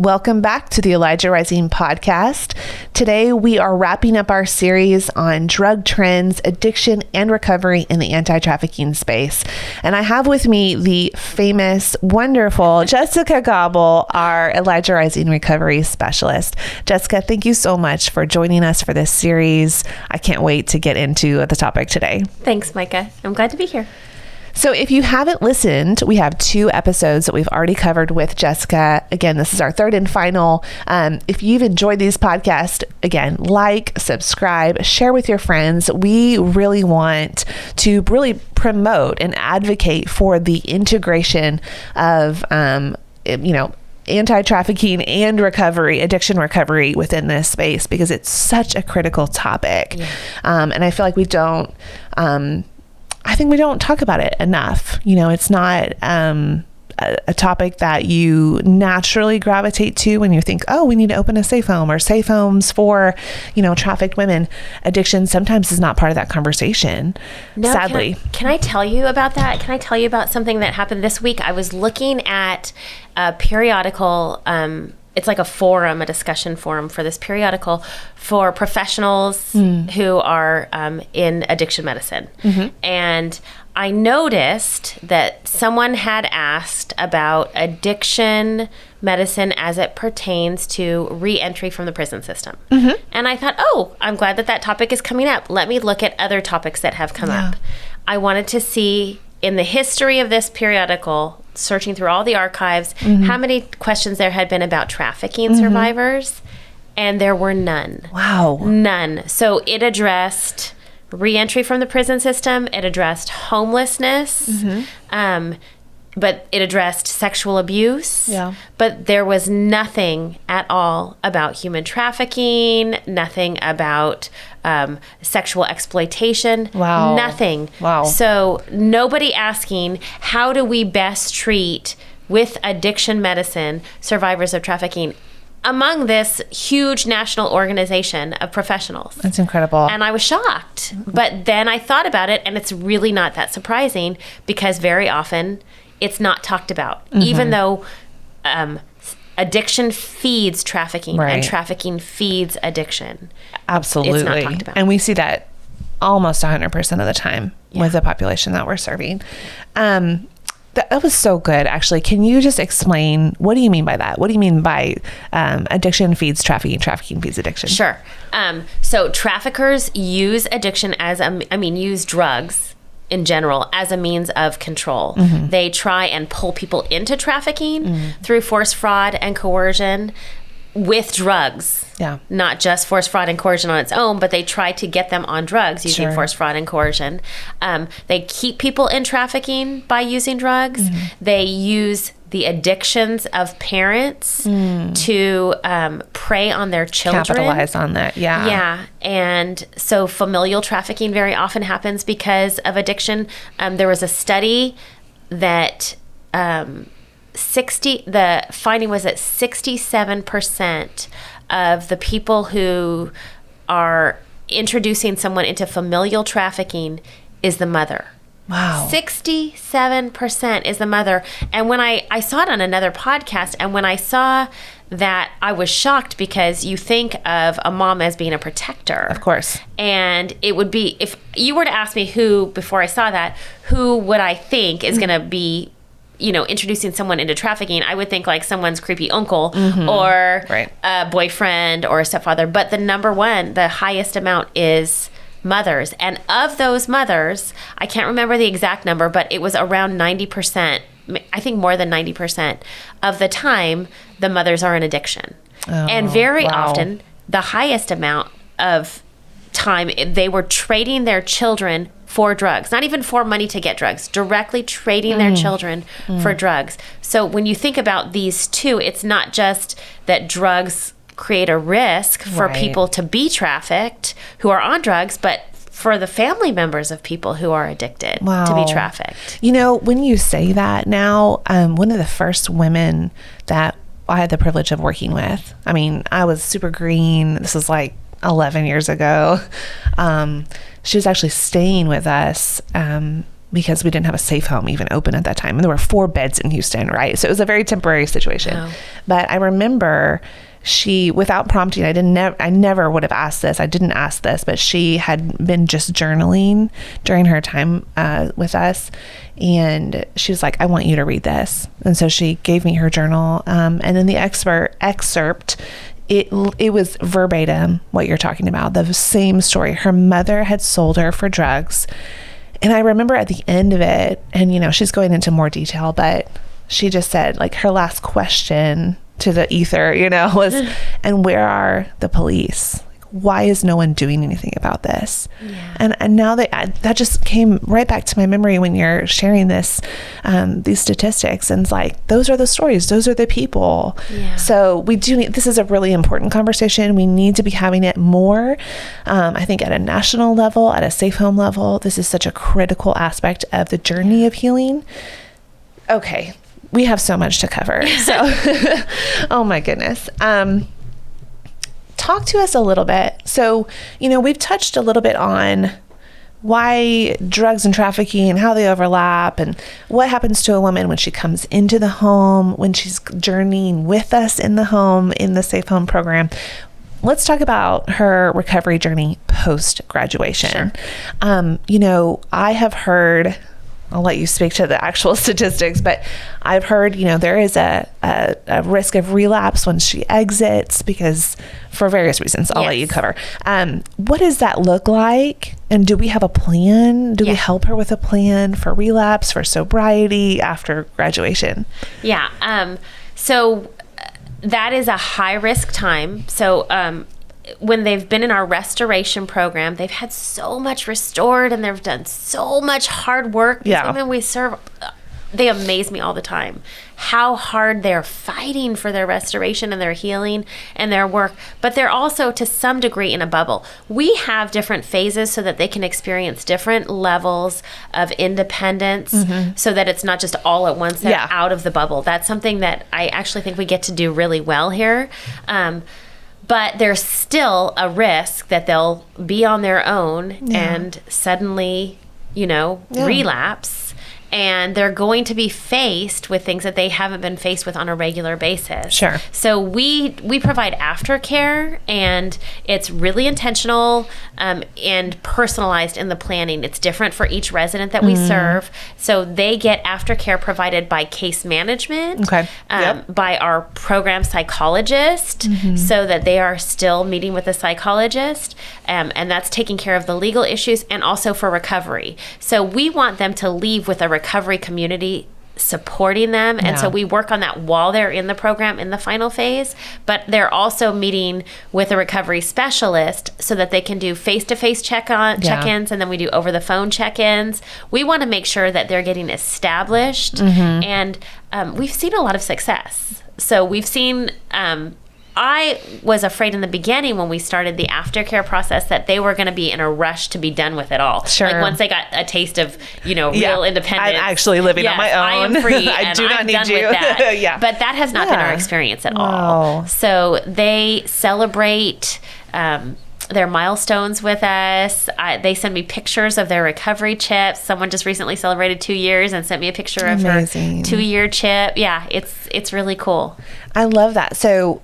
Welcome back to the Elijah Rising podcast. Today, we are wrapping up our series on drug trends, addiction, and recovery in the anti-trafficking space. And I have with me the famous, wonderful Jessica Gobble, our Elijah Rising recovery specialist. Jessica, thank you so much for joining us for this series. I can't wait to get into the topic today. Thanks, Micah. I'm glad to be here. So if you haven't listened, we have 2 episodes that we've already covered with Jessica. Again, this is our third and final. If you've enjoyed these podcasts, again, like, subscribe, share with your friends. We really want to really promote and advocate for the integration of, anti-trafficking and recovery, addiction recovery within this space, because it's such a critical topic. Yeah. And I feel like we don't talk about it enough. It's not a topic that you naturally gravitate to when you think, oh, we need to open a safe home or safe homes for, trafficked women. Addiction sometimes is not part of that conversation, sadly. Can I tell you about that? Can I tell you about something that happened this week? I was looking at a periodical, it's like a discussion forum for this periodical for professionals who are in addiction medicine. Mm-hmm. And I noticed that someone had asked about addiction medicine as it pertains to re-entry from the prison system. Mm-hmm. And I thought, I'm glad that topic is coming up. Let me look at other topics that have come up. I wanted to see in the history of this periodical, searching through all the archives, how many questions there had been about trafficking survivors, and there were none. Wow. None. So it addressed re-entry from the prison system, it addressed homelessness, but it addressed sexual abuse. Yeah. But there was nothing at all about human trafficking, nothing about sexual exploitation. Wow. Nothing. Wow. So nobody asking, how do we best treat with addiction medicine survivors of trafficking among this huge national organization of professionals? That's incredible. And I was shocked. But then I thought about it, and it's really not that surprising, because very often it's not talked about, even though addiction feeds trafficking, and trafficking feeds addiction. Absolutely. It's not talked about. And we see that almost 100% of the time with the population that we're serving. That was so good, actually. Can you just explain, what do you mean by that? What do you mean by addiction feeds trafficking, trafficking feeds addiction? Sure. So traffickers use addiction use drugs in general as a means of control. They try and pull people into trafficking through force, fraud, and coercion with drugs. Yeah. Not just force, fraud, and coercion on its own, but they try to get them on drugs using force, fraud, and coercion. They keep people in trafficking by using drugs. They use the addictions of parents to prey on their children. Capitalize on that, yeah. Yeah, and so familial trafficking very often happens because of addiction. There was a study that the finding was that 67% of the people who are introducing someone into familial trafficking is the mother. Wow. 67% is the mother. And when I saw it on another podcast, and when I saw that, I was shocked, because you think of a mom as being a protector. Of course. And it would be, if you were to ask me before I saw that, who would I think is going to be, introducing someone into trafficking, I would think like someone's creepy uncle or a boyfriend or a stepfather. But the number one, the highest amount is mothers. And of those mothers, I can't remember the exact number, but it was around 90%, I think more than 90% of the time, the mothers are in addiction. And very often, the highest amount of time, they were trading their children for drugs, not even for money to get drugs, directly trading their children for drugs. So when you think about these two, it's not just that drugs create a risk for people to be trafficked who are on drugs, but for the family members of people who are addicted to be trafficked. When you say that now, one of the first women that I had the privilege of working with, I was super green. This was like 11 years ago. She was actually staying with us because we didn't have a safe home even open at that time. And there were 4 beds in Houston, right? So it was a very temporary situation. Wow. But I remember she, without prompting, I never would have asked this. I didn't ask this, but she had been just journaling during her time with us. And she was like, I want you to read this. And so she gave me her journal. And in the excerpt, it was verbatim what you're talking about, the same story. Her mother had sold her for drugs. And I remember at the end of it, and, you know, she's going into more detail, but she just said, like, her last question to the ether, you know, was, and where are the police? Why is no one doing anything about this? Yeah. And now that just came right back to my memory when you're sharing this, these statistics, and it's like, those are the stories, those are the people. Yeah. So we do need, this is a really important conversation. We need to be having it more. I think at a national level, at a safe home level, this is such a critical aspect of the journey of healing. Okay. We have so much to cover. So, oh my goodness. Talk to us a little bit. So, you know, we've touched a little bit on why drugs and trafficking and how they overlap, and what happens to a woman when she comes into the home, when she's journeying with us in the home, in the Safe Home program. Let's talk about her recovery journey post-graduation. Sure. You know, I have heard, I'll let you speak to the actual statistics, but I've heard, you know, there is a risk of relapse when she exits, because for various reasons, I'll let you cover. What does that look like? And do we have a plan? Do we help her with a plan for relapse, for sobriety after graduation? Yeah. So that is a high risk time. So, when they've been in our restoration program, they've had so much restored, and they've done so much hard work. These women we serve, they amaze me all the time. How hard they're fighting for their restoration and their healing and their work. But they're also, to some degree, in a bubble. We have different phases so that they can experience different levels of independence, so that it's not just all at once. They're out of the bubble. That's something that I actually think we get to do really well here. But there's still a risk that they'll be on their own and suddenly, you know, relapse. And they're going to be faced with things that they haven't been faced with on a regular basis. Sure. So we provide aftercare, and it's really intentional and personalized in the planning. It's different for each resident that we serve. So they get aftercare provided by case management, by our program psychologist, so that they are still meeting with a psychologist, and that's taking care of the legal issues, and also for recovery. So we want them to leave with a recovery community supporting them. And so we work on that while they're in the program in the final phase, but they're also meeting with a recovery specialist so that they can do face-to-face check-ins, and then we do over-the-phone check-ins. We want to make sure that they're getting established, and we've seen a lot of success. So we've seen I was afraid in the beginning when we started the aftercare process that they were going to be in a rush to be done with it all. Sure. Like once they got a taste of, you know, real independence. I'm actually living on my own. I am free. I do not need done you. With that. But that has not been our experience at all. So they celebrate their milestones with us. They send me pictures of their recovery chips. Someone just recently celebrated 2 years and sent me a picture of her 2-year chip. Yeah, it's really cool. I love that. So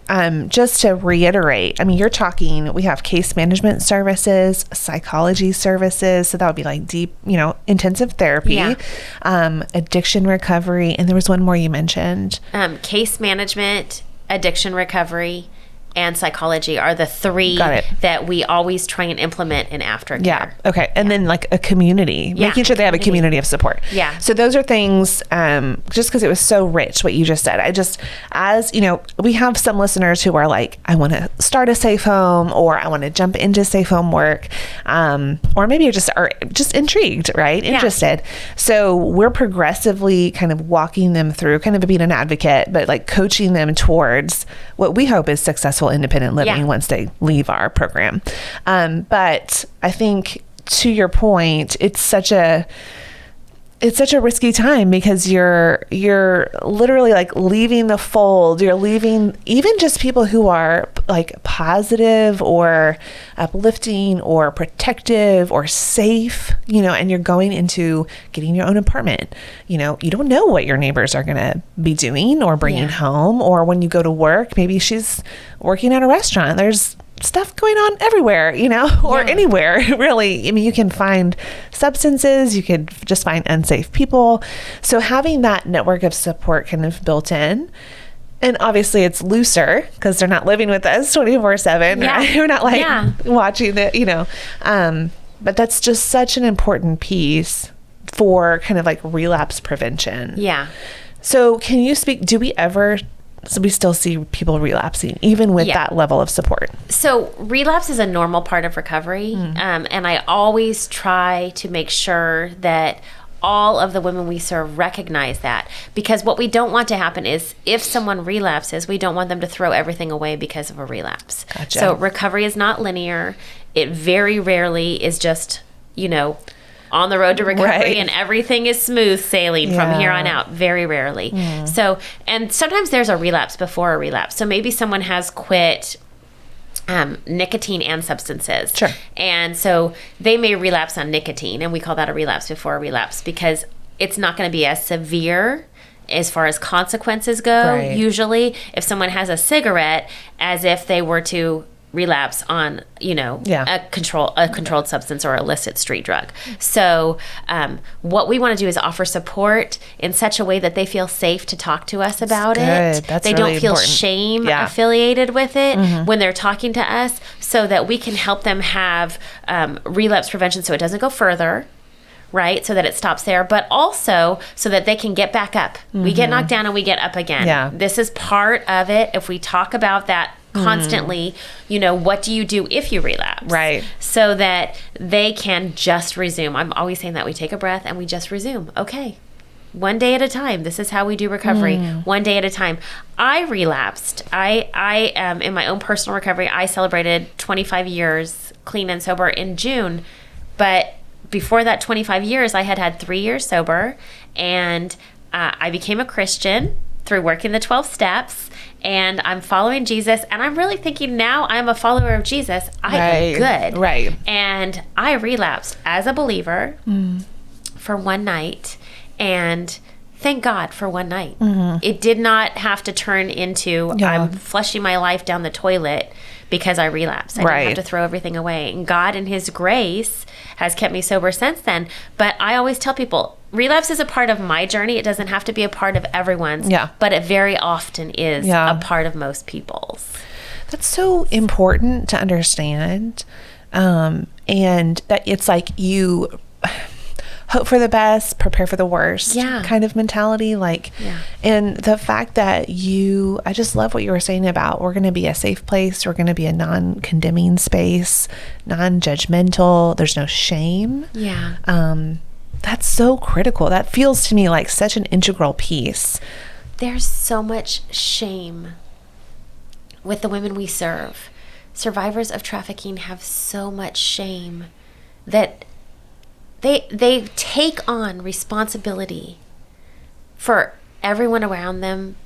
just to reiterate, I mean, you're talking, we have case management services, psychology services. So that would be like deep, you know, intensive therapy, addiction recovery. And there was one more you mentioned. Case management, addiction recovery, and psychology are the 3 that we always try and implement in aftercare. Yeah. Okay. And then like a community, making sure they have a community of support. Yeah. So those are things, just because it was so rich what you just said. As you know, we have some listeners who are like, I want to start a safe home, or I want to jump into safe home work. Or maybe you're just intrigued, right? Interested. So we're progressively kind of walking them through, kind of being an advocate, but like coaching them towards what we hope is successful independent living once they leave our program. But I think, to your point, it's such a it's such a risky time because you're literally like leaving the fold. You're leaving even just people who are like positive or uplifting or protective or safe, and you're going into getting your own apartment. You don't know what your neighbors are going to be doing or bringing home, or when you go to work, maybe she's working at a restaurant. There's stuff going on everywhere, or anywhere, really. I mean, you can find substances, you could just find unsafe people. So having that network of support kind of built in, and obviously it's looser because they're not living with us 24/7. Right? We're not watching it, but that's just such an important piece for kind of like relapse prevention. Yeah. So can you speak, so we still see people relapsing even with that level of support? So relapse is a normal part of recovery. And I always try to make sure that all of the women we serve recognize that, because what we don't want to happen is if someone relapses, we don't want them to throw everything away because of a relapse. Gotcha. So recovery is not linear. It very rarely is just, on the road to recovery and everything is smooth sailing from here on out. Very rarely. So, and sometimes there's a relapse before a relapse. So maybe someone has quit nicotine and substances. Sure. And so they may relapse on nicotine, and we call that a relapse before a relapse because it's not going to be as severe as far as consequences go, usually, if someone has a cigarette, as if they were to relapse on, a controlled substance or illicit street drug. So what we want to do is offer support in such a way that they feel safe to talk to us about it. That's they really don't feel important. shame affiliated with it when they're talking to us, so that we can help them have relapse prevention so it doesn't go further. Right? So that it stops there, but also so that they can get back up. We get knocked down and we get up again. Yeah. This is part of it. If we talk about that constantly, what do you do if you relapse? Right. So that they can just resume. I'm always saying that we take a breath and we just resume. Okay. One day at a time. This is how we do recovery. One day at a time. I relapsed. I am in my own personal recovery. I celebrated 25 years clean and sober in June, but before that 25 years, I had 3 years sober, and I became a Christian through working the 12 steps, and I'm following Jesus, and I'm really thinking now I'm a follower of Jesus. I am good. Right. And I relapsed as a believer for one night, and thank God for one night. It did not have to turn into I'm flushing my life down the toilet because I relapsed. I didn't have to throw everything away. And God in his grace has kept me sober since then. But I always tell people, relapse is a part of my journey. It doesn't have to be a part of everyone's. But it very often is a part of most people's. That's so important to understand. And that it's like you hope for the best, prepare for the worst kind of mentality. And the fact that I just love what you were saying about we're going to be a safe place. We're going to be a non-condemning space, non-judgmental. There's no shame. That's so critical. That feels to me like such an integral piece. There's so much shame with the women we serve. Survivors of trafficking have so much shame that they take on responsibility for everyone around them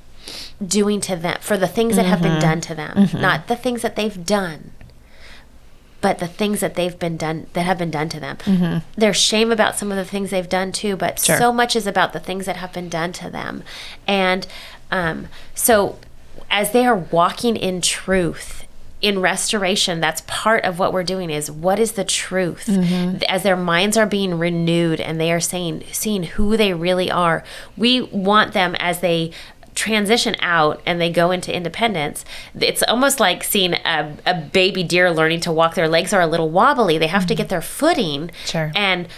doing to them, for the things that have been done to them, not the things that they've done, but the things that have been done to them. There's shame about some of the things they've done too, but so much is about the things that have been done to them. And so as they are walking in truth, in restoration, that's part of what we're doing, is what is the truth? As their minds are being renewed and they are seeing who they really are, we want them, as they transition out and they go into independence, it's almost like seeing a baby deer learning to walk. Their legs are a little wobbly. They have to get their footing and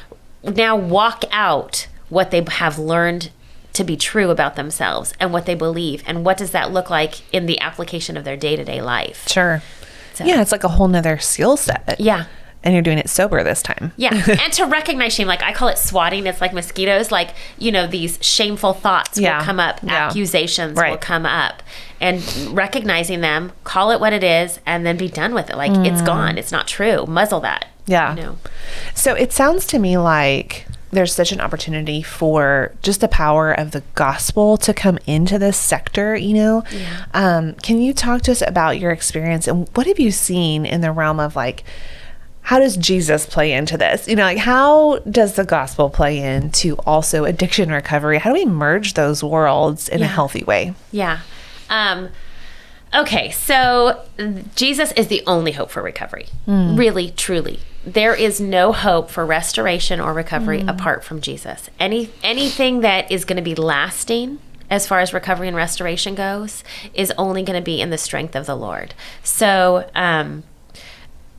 now walk out what they have learned to be true about themselves and what they believe, and what does that look like in the application of their day-to-day life. So, it's like a whole nother skill set. And you're doing it sober this time. And to recognize shame, like I call it swatting. It's like mosquitoes, like, these shameful thoughts will come up, accusations will come up, and recognizing them, call it what it is, and then be done with it. Like it's gone. It's not true. Muzzle that. So it sounds to me like there's such an opportunity for just the power of the gospel to come into this sector, Can you talk to us about your experience and what have you seen in the realm of like, how does Jesus play into this? How does the gospel play into also addiction recovery? How do we merge those worlds in a healthy way? Yeah. Okay, so Jesus is the only hope for recovery. Really, truly. There is no hope for restoration or recovery apart from Jesus. Anything that is going to be lasting as far as recovery and restoration goes is only going to be in the strength of the Lord. So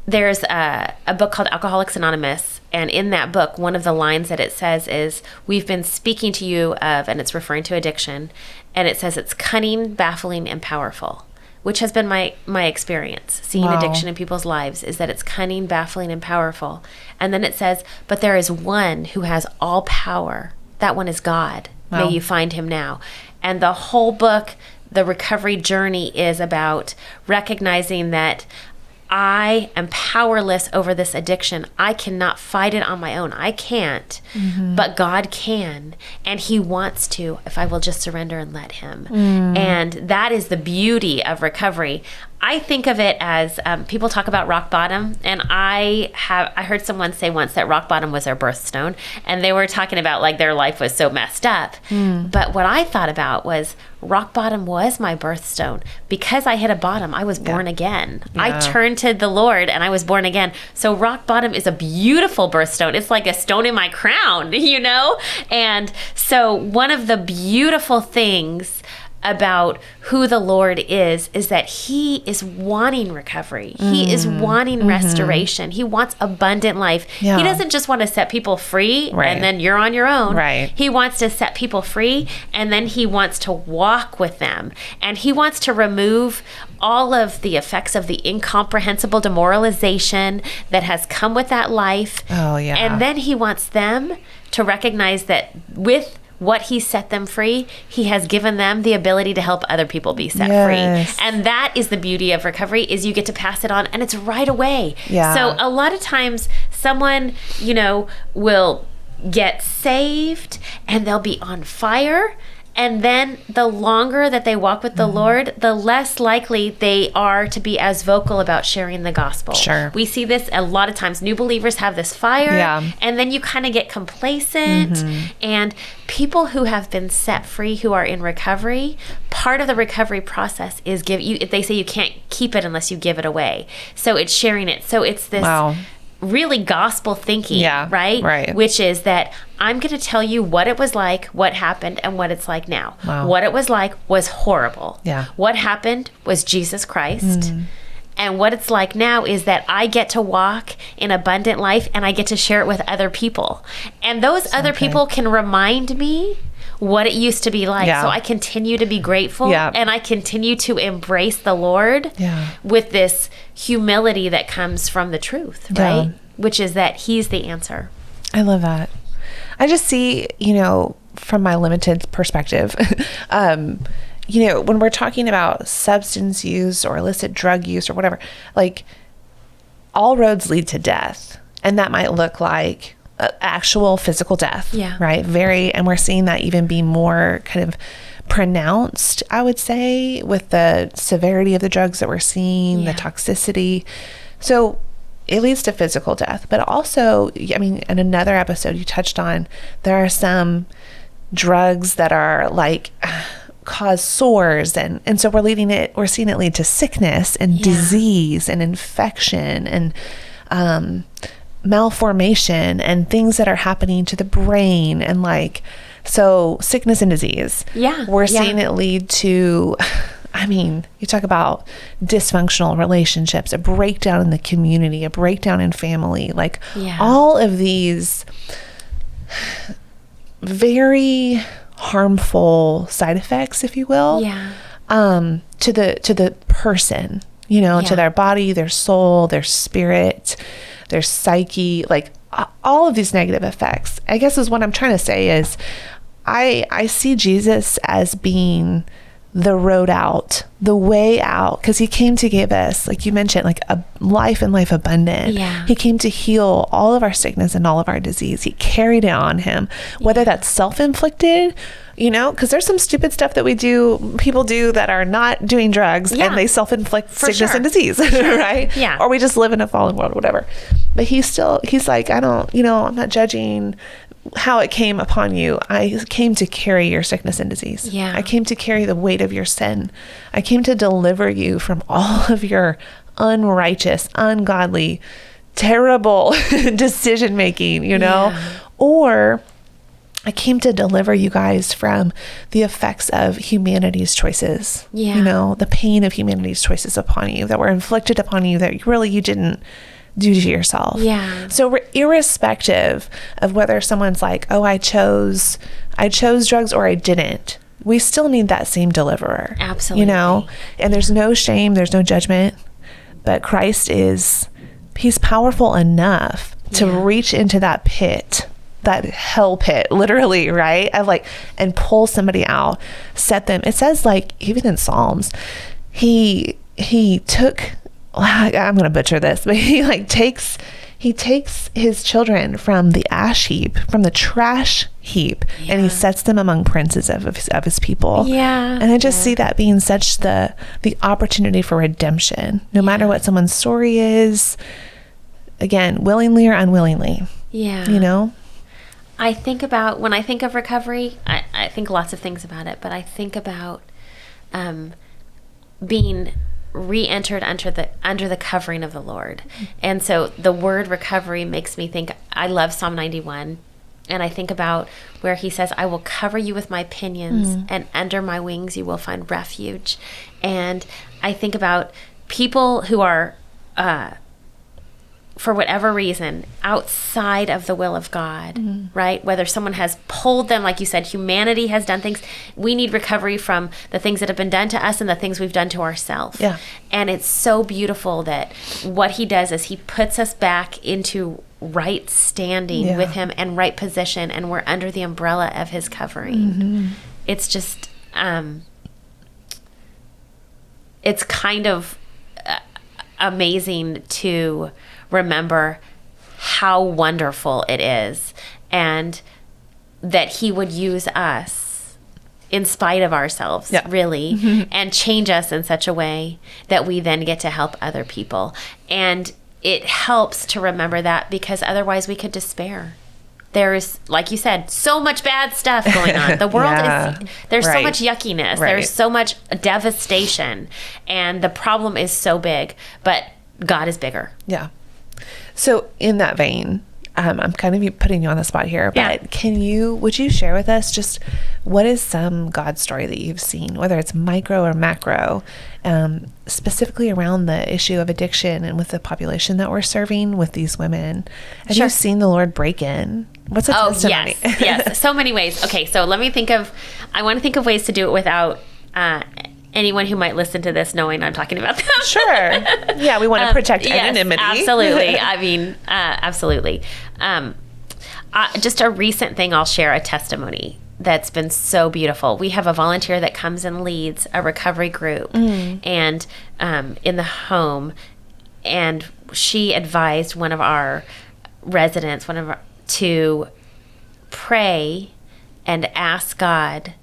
there's a book called Alcoholics Anonymous, and in that book, one of the lines that it says is, we've been speaking to you of, and it's referring to addiction, and it says it's cunning, baffling, and powerful, which has been my experience seeing addiction in people's lives, is that it's cunning, baffling, and powerful. And then it says, but there is one who has all power. That one is God. May you find him now. And the whole book, the recovery journey, is about recognizing that I am powerless over this addiction. I cannot fight it on my own. I can't, but God can. And he wants to, if I will just surrender and let him. And that is the beauty of recovery. I think of it as people talk about rock bottom, and I heard someone say once that rock bottom was their birthstone, and they were talking about like their life was so messed up. But what I thought about was rock bottom was my birthstone. Because I hit a bottom, I was born again. I turned to the Lord and I was born again. So rock bottom is a beautiful birthstone. It's like a stone in my crown, And so one of the beautiful things about who the Lord is that he is wanting recovery. He is wanting restoration. He wants abundant life. Yeah. He doesn't just want to set people free and then you're on your own. Right. He wants to set people free and then he wants to walk with them. And he wants to remove all of the effects of the incomprehensible demoralization that has come with that life. Oh, yeah. And then he wants them to recognize that with what he set them free, he has given them the ability to help other people be set free. And that is the beauty of recovery, is you get to pass it on and it's right away. Yeah. So a lot of times someone, will get saved and they'll be on fire. And then the longer that they walk with the Lord, the less likely they are to be as vocal about sharing the gospel. Sure. We see this a lot of times. New believers have this fire, and then you kind of get complacent. And people who have been set free, who are in recovery, part of the recovery process is they say you can't keep it unless you give it away. So it's sharing it. So it's this really gospel thinking, right? Which is that I'm going to tell you what it was like, what happened, and what it's like now. What it was like was horrible. What happened was Jesus Christ. And what it's like now is that I get to walk in abundant life and I get to share it with other people. And those other people can remind me what it used to be like. So I continue to be grateful and I continue to embrace the Lord with this humility that comes from the truth, right? Which is that he's the answer. I love that. I just see, from my limited perspective, when we're talking about substance use or illicit drug use or whatever, like all roads lead to death. And that might look like actual physical death, right? And we're seeing that even be more kind of pronounced, I would say, with the severity of the drugs that we're seeing, the toxicity. So it leads to physical death, but also, in another episode you touched on, there are some drugs that are like cause sores, and so we're seeing it lead to sickness and disease and infection and malformation and things that are happening to the brain, and so sickness and disease. We're seeing it lead to, you talk about dysfunctional relationships, a breakdown in the community, a breakdown in family, all of these very harmful side effects, if you will, to the person, to their body, their soul, their spirit, their psyche, all of these negative effects. I guess is what I'm trying to say is I see Jesus as being the road out, the way out, because he came to give us, like you mentioned, like a life and life abundant. Yeah. He came to heal all of our sickness and all of our disease. He carried it on him, whether that's self-inflicted, because there's some stupid stuff that people do that are not doing drugs, and they self-inflict sickness and disease, right? Yeah. Or we just live in a fallen world, whatever. But he's like, I'm not judging how it came upon you. I came to carry your sickness and disease. Yeah. I came to carry the weight of your sin. I came to deliver you from all of your unrighteous, ungodly, terrible decision making, or I came to deliver you guys from the effects of humanity's choices. Yeah. The pain of humanity's choices upon you that were inflicted upon you that really you didn't do to yourself. Yeah. So irrespective of whether someone's like, oh, I chose drugs or I didn't, we still need that same deliverer. Absolutely. And there's no shame, there's no judgment, but Christ he's powerful enough to reach into that pit, that hell pit, literally, right? And pull somebody out, set them. It says, like, even in Psalms, he took, I'm going to butcher this, but he takes his children from the ash heap, from the trash heap, and he sets them among princes of his people. Yeah. And I just see that being such the opportunity for redemption, no matter what someone's story is, again, willingly or unwillingly. Yeah. I think about, when I think of recovery, I think lots of things about it, but I think about being re-entered under the covering of the Lord. And so the word recovery makes me think, I love Psalm 91, and I think about where he says, I will cover you with my pinions, and under my wings you will find refuge. And I think about people who are for whatever reason outside of the will of God, right? Whether someone has pulled them, like you said, humanity has done things. We need recovery from the things that have been done to us and the things we've done to ourselves. Yeah. And it's so beautiful that what he does is he puts us back into right standing with him and right position, and we're under the umbrella of his covering. It's just it's kind of amazing to remember how wonderful it is, and that he would use us in spite of ourselves, really, and change us in such a way that we then get to help other people. And it helps to remember that, because otherwise we could despair. There's, like you said, so much bad stuff going on. The world there's so much yuckiness. There's so much devastation, and the problem is so big, but God is bigger. Yeah. So in that vein, I'm kind of putting you on the spot here, but would you share with us just what is some God story that you've seen, whether it's micro or macro, specifically around the issue of addiction and with the population that we're serving with these women? Have you seen the Lord break in? What's a testimony? Yes. So many ways. Okay. So I want to think of ways to do it without, anyone who might listen to this knowing I'm talking about them. Sure. Yeah, we want to protect anonymity. Absolutely. I mean, absolutely. Just a recent thing I'll share, a testimony that's been so beautiful. We have a volunteer that comes and leads a recovery group and in the home, and she advised one of our residents, to pray and ask God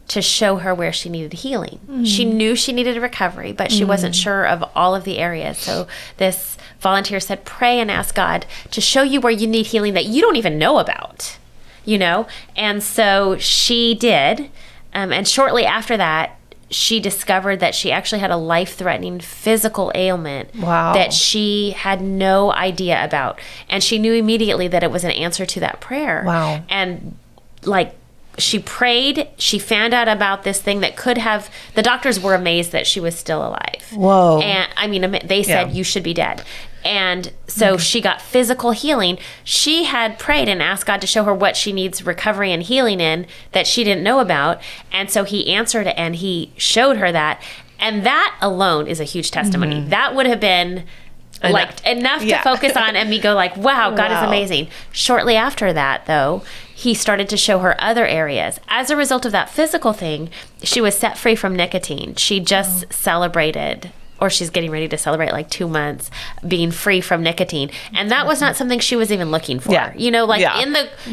to show her where she needed healing. She knew she needed a recovery, but she wasn't sure of all of the areas. So this volunteer said, pray and ask God to show you where you need healing that you don't even know about, And so she did. And shortly after that, she discovered that she actually had a life-threatening physical ailment that she had no idea about. And she knew immediately that it was an answer to that prayer. Wow. And she prayed, she found out about this thing that the doctors were amazed that she was still alive. Whoa. And I mean, they said, you should be dead. And so she got physical healing. She had prayed and asked God to show her what she needs recovery and healing in that she didn't know about. And so he answered and he showed her that. And that alone is a huge testimony. That would have been enough to focus on and me go wow, God is amazing. Shortly after that, though, he started to show her other areas. As a result of that physical thing, she was set free from nicotine. She just celebrated, or she's getting ready to celebrate, like 2 months being free from nicotine. And that was not something she was even looking for. Yeah. You know, like Yeah.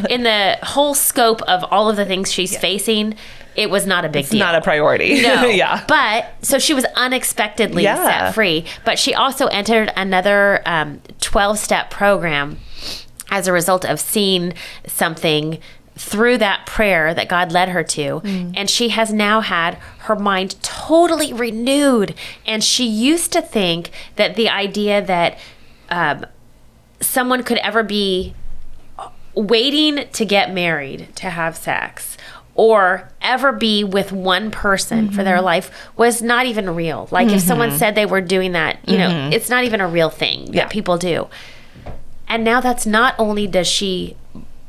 in the whole scope of all of the things she's facing, it was not a big deal. Not a priority. No. Yeah. But so she was unexpectedly set free, but she also entered another 12-step program as a result of seeing something through that prayer that God led her to. And she has now had her mind totally renewed. And she used to think that the idea that someone could ever be waiting to get married to have sex or ever be with one person for their life was not even real. Like if someone said they were doing that, you know, it's not even a real thing that people do. And now that's not only does she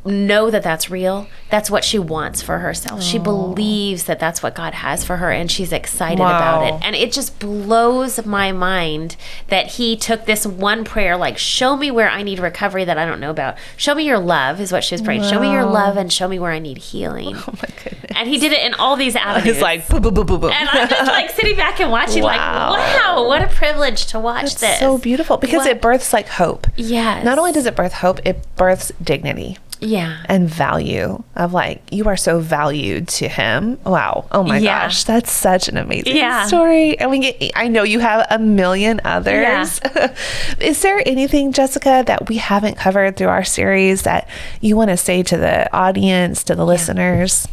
know that that's real, that's what she wants for herself. She believes that that's what God has for her, and she's excited about it. And it just blows my mind that he took this one prayer, like, show me where I need recovery that I don't know about. Show me your love is what she was praying. Show me your love and show me where I need healing. Oh my goodness. And he did it in all these avenues. It's like boom, boom, boom, boom, boom. And I'm just like sitting back and watching like, wow, what a privilege to watch this. It's so beautiful because it births like hope. Yes. Not only does it birth hope, it births dignity. Yeah. And value of like, you are so valued to him. Wow. Oh my gosh. That's such an amazing story. And I know you have a million others. Yeah. Is there anything, Jessica, that we haven't covered through our series that you want to say to the audience, to the listeners?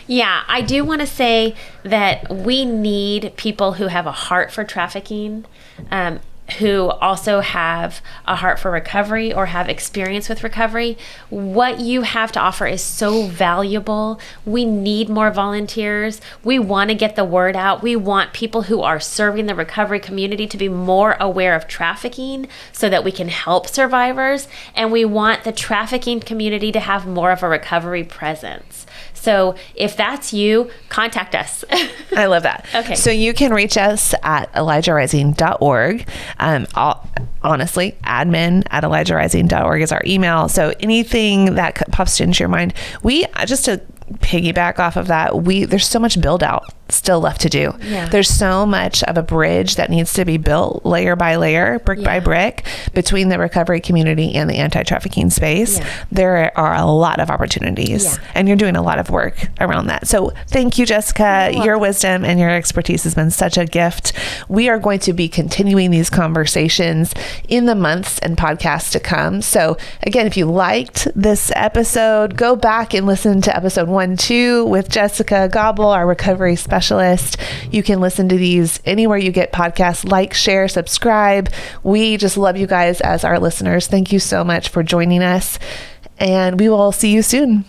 Yeah, I do want to say that we need people who have a heart for trafficking, who also have a heart for recovery or have experience with recovery. What you have to offer is so valuable. We need more volunteers. We want to get the word out. We want people who are serving the recovery community to be more aware of trafficking so that we can help survivors. And we want the trafficking community to have more of a recovery presence. So if that's you, contact us. I love that. Okay. So you can reach us at ElijahRising.org. Honestly, admin@ElijahRising.org is our email. So anything that pops into your mind, just to piggyback off of that, there's so much build out still left to do. Yeah. There's so much of a bridge that needs to be built layer by layer, brick by brick, between the recovery community and the anti-trafficking space. Yeah. There are a lot of opportunities, and you're doing a lot of work around that. So thank you, Jessica. Your wisdom and your expertise has been such a gift. We are going to be continuing these conversations in the months and podcasts to come. So again, if you liked this episode, go back and listen to episode 1, 2 with Jessica Gobble, our recovery specialist. You can listen to these anywhere you get podcasts. Like, share, subscribe. We just love you guys as our listeners. Thank you so much for joining us, and we will see you soon.